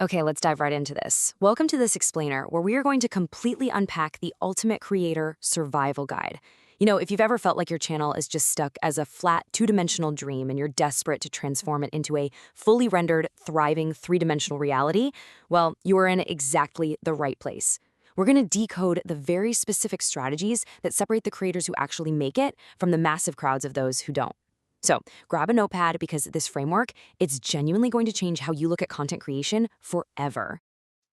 Okay, let's dive right into this. Welcome to this explainer, where we are going to completely unpack the ultimate creator survival guide. If you've ever felt like your channel is just stuck as a flat, two-dimensional dream and you're desperate to transform it into a fully rendered, thriving, three-dimensional reality, well, you are in exactly the right place. We're going to decode the very specific strategies that separate the creators who actually make it from the massive crowds of those who don't. So grab a notepad because this framework, it's genuinely going to change how you look at content creation forever.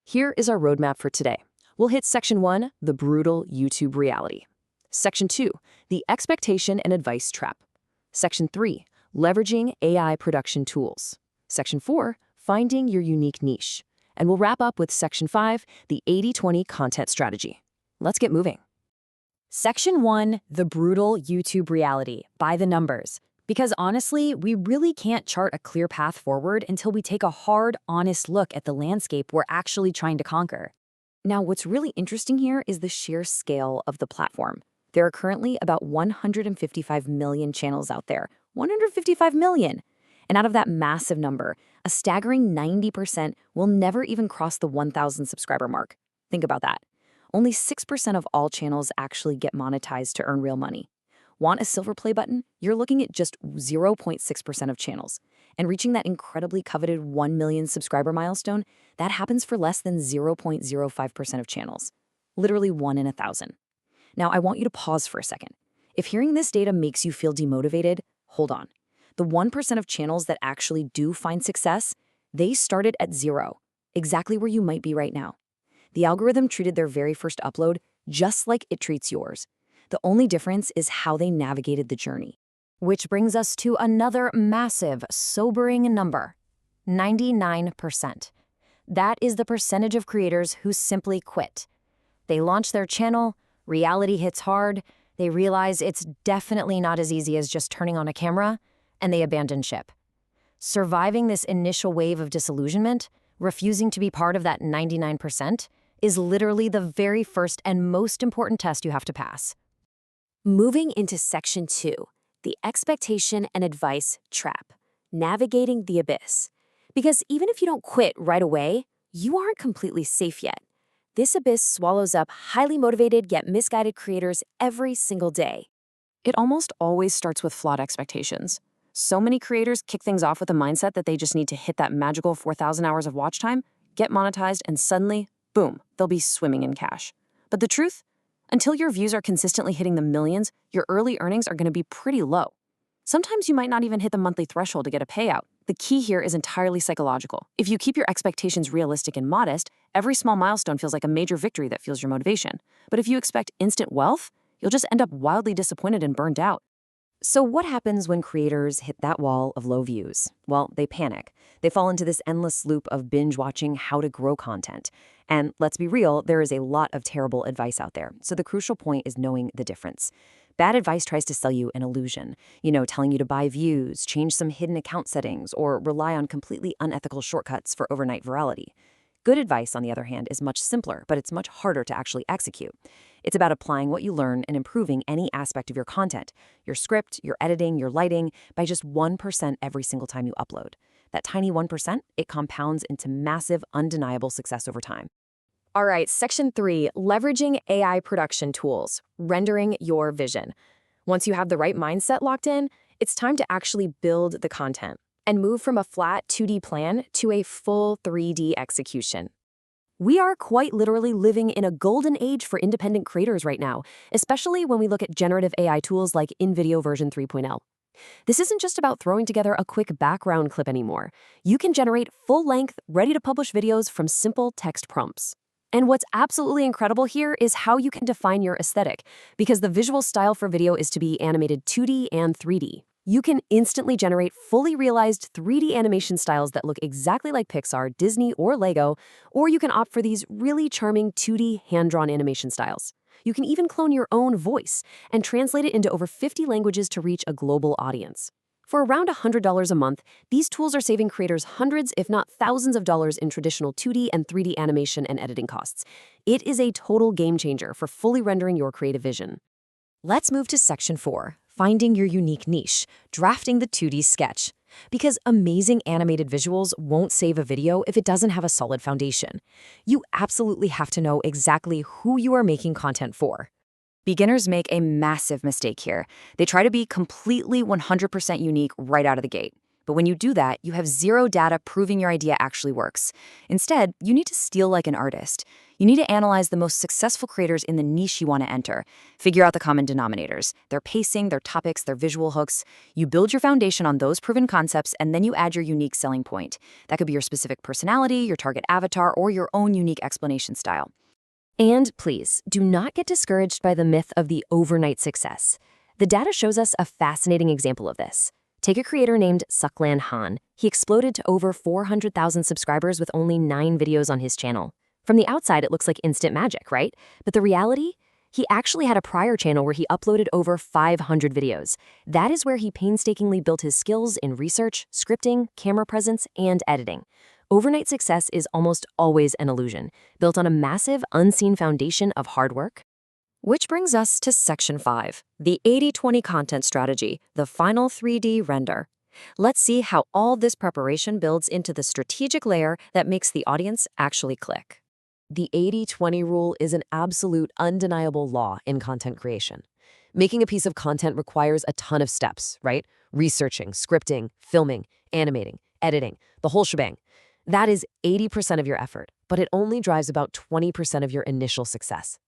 Here is our roadmap for today. We'll hit Section 1, the brutal YouTube reality. Section 2, the expectation and advice trap. Section 3, leveraging AI production tools. Section 4, finding your unique niche. And we'll wrap up with Section 5, the 80-20 content strategy. Let's get moving. Section 1, the brutal YouTube reality, by the numbers. Because honestly, we really can't chart a clear path forward until we take a hard, honest look at the landscape we're actually trying to conquer. Now, what's really interesting here is the sheer scale of the platform. There are currently about 155 million channels out there. 155 million! And out of that massive number, a staggering 90% will never even cross the 1,000 subscriber mark. Think about that. Only 6% of all channels actually get monetized to earn real money. Want a silver play button? You're looking at just 0.6% of channels. And reaching that incredibly coveted 1 million subscriber milestone, that happens for less than 0.05% of channels. Literally 1 in 1,000. Now, I want you to pause for a second. If hearing this data makes you feel demotivated, hold on. The 1% of channels that actually do find success, they started at 0, exactly where you might be right now. The algorithm treated their very first upload just like it treats yours. The only difference is how they navigated the journey. Which brings us to another massive, sobering number: 99%. That is the percentage of creators who simply quit. They launch their channel, reality hits hard, they realize it's definitely not as easy as just turning on a camera, and they abandon ship. Surviving this initial wave of disillusionment, refusing to be part of that 99%, is literally the very first and most important test you have to pass. Moving into Section 2, the expectation and advice trap, navigating the abyss. Because even if you don't quit right away, you aren't completely safe yet. This abyss swallows up highly motivated yet misguided creators every single day. It almost always starts with flawed expectations. So many creators kick things off with a mindset that they just need to hit that magical 4,000 hours of watch time, get monetized, and suddenly, boom, they'll be swimming in cash. But the truth? Until your views are consistently hitting the millions, your early earnings are going to be pretty low. Sometimes you might not even hit the monthly threshold to get a payout. The key here is entirely psychological. If you keep your expectations realistic and modest, every small milestone feels like a major victory that fuels your motivation. But if you expect instant wealth, you'll just end up wildly disappointed and burned out. So what happens when creators hit that wall of low views? Well, they panic. They fall into this endless loop of binge watching how to grow content. And let's be real, there is a lot of terrible advice out there. So the crucial point is knowing the difference. Bad advice tries to sell you an illusion, telling you to buy views, change some hidden account settings, or rely on completely unethical shortcuts for overnight virality. Good advice, on the other hand, is much simpler, but it's much harder to actually execute. It's about applying what you learn and improving any aspect of your content, your script, your editing, your lighting, by just 1% every single time you upload. That tiny 1%, it compounds into massive, undeniable success over time. All right, Section 3, leveraging AI production tools, rendering your vision. Once you have the right mindset locked in, it's time to actually build the content and move from a flat 2D plan to a full 3D execution. We are quite literally living in a golden age for independent creators right now, especially when we look at generative AI tools like InVideo version 3.0. This isn't just about throwing together a quick background clip anymore. You can generate full-length, ready-to-publish videos from simple text prompts. And what's absolutely incredible here is how you can define your aesthetic, because the visual style for video is to be animated 2D and 3D. You can instantly generate fully realized 3D animation styles that look exactly like Pixar, Disney, or Lego, or you can opt for these really charming 2D hand-drawn animation styles. You can even clone your own voice and translate it into over 50 languages to reach a global audience. For around $100 a month, these tools are saving creators hundreds, if not thousands of dollars in traditional 2D and 3D animation and editing costs. It is a total game changer for fully rendering your creative vision. Let's move to Section 4, finding your unique niche, drafting the 2D sketch. Because amazing animated visuals won't save a video if it doesn't have a solid foundation. You absolutely have to know exactly who you are making content for. Beginners make a massive mistake here. They try to be completely 100% unique right out of the gate. But when you do that, you have zero data proving your idea actually works. Instead, you need to steal like an artist. You need to analyze the most successful creators in the niche you want to enter. Figure out the common denominators, their pacing, their topics, their visual hooks. You build your foundation on those proven concepts, and then you add your unique selling point. That could be your specific personality, your target avatar, or your own unique explanation style. And please, do not get discouraged by the myth of the overnight success. The data shows us a fascinating example of this. Take a creator named Sucklan Han. He exploded to over 400,000 subscribers with only 9 videos on his channel. From the outside, it looks like instant magic, right? But the reality? He actually had a prior channel where he uploaded over 500 videos. That is where he painstakingly built his skills in research, scripting, camera presence, and editing. Overnight success is almost always an illusion, built on a massive, unseen foundation of hard work. Which brings us to Section 5, the 80-20 content strategy, the final 3D render. Let's see how all this preparation builds into the strategic layer that makes the audience actually click. The 80-20 rule is an absolute, undeniable law in content creation. Making a piece of content requires a ton of steps, right? Researching, scripting, filming, animating, editing, the whole shebang. That is 80% of your effort, but it only drives about 20% of your initial success.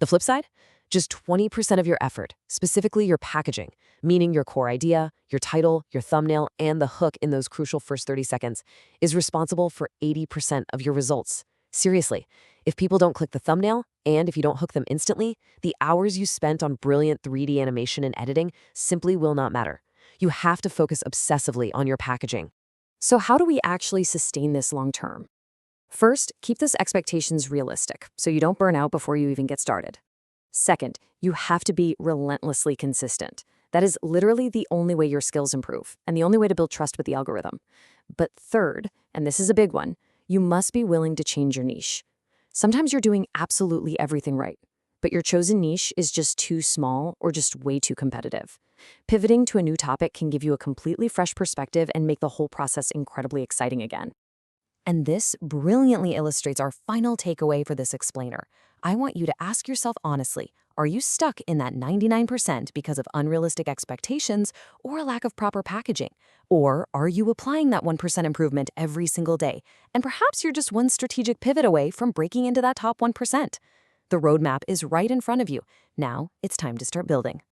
The flip side? Just 20% of your effort, specifically your packaging, meaning your core idea, your title, your thumbnail, and the hook in those crucial first 30 seconds, is responsible for 80% of your results. Seriously, if people don't click the thumbnail, and if you don't hook them instantly, the hours you spent on brilliant 3D animation and editing simply will not matter. You have to focus obsessively on your packaging. So how do we actually sustain this long term? First, keep those expectations realistic so you don't burn out before you even get started. Second, you have to be relentlessly consistent. That is literally the only way your skills improve and the only way to build trust with the algorithm. But third, and this is a big one, you must be willing to change your niche. Sometimes you're doing absolutely everything right, but your chosen niche is just too small or just way too competitive. Pivoting to a new topic can give you a completely fresh perspective and make the whole process incredibly exciting again. And this brilliantly illustrates our final takeaway for this explainer. I want you to ask yourself honestly, are you stuck in that 99% because of unrealistic expectations or a lack of proper packaging? Or are you applying that 1% improvement every single day? And perhaps you're just one strategic pivot away from breaking into that top 1%. The roadmap is right in front of you. Now it's time to start building.